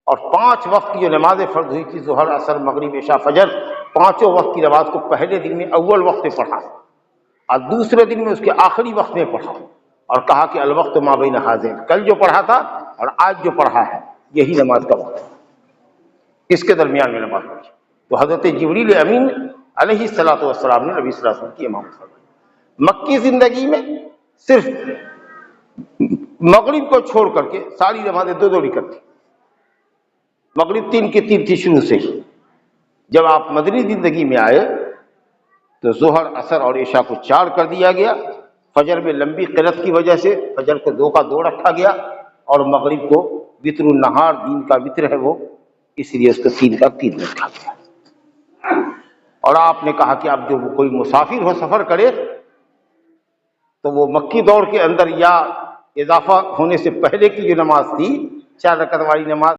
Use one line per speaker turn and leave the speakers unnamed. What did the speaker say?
और 5 वक्त की जो नमाज़ें फ़र्ज हुई थी, ज़ुहर, असर, मगरिब, इशा, फजर, पाँचों वक्त की नमाज को पहले दिन में अव्वल वक्त में पढ़ा और दूसरे दिन में उसके आखिरी वक्त में पढ़ा और कहा कि अल वक्त मा बैन हाज़िन, कल जो पढ़ा था और आज जो पढ़ा है यही नमाज का वक्त है, इसके दरमियान में नमाज पढ़ी। तो हज़रत जिब्रील अमीन अलैहिस्सलातु वस्सलाम ने नबी सल्लल्लाहु अलैहि वसल्लम की इमामत फरमाई। मक्की ज़िंदगी में सिर्फ मगरिब को छोड़ करके सारी नमाजें 2-2 रकात थी। मगरिब 3 की 3 थी शुरू से ही। जब आप मदनी ज़िंदगी में आए तो ज़ोहर, असर और इशा को 4 कर दिया गया। फजर में लंबी क़िरत की वजह से फजर को 2 का 2 रखा गया और मगरिब को वित्रुन नहार, दिन का वित्र है वो, इसलिए उसको 3 का 3 रखा गया। और आपने कहा कि अब जो कोई मुसाफिर हो, सफ़र करे, तो वो मक्की दौर के अंदर या इजाफा होने से पहले की जो नमाज थी 4 रकत वाली नमाज,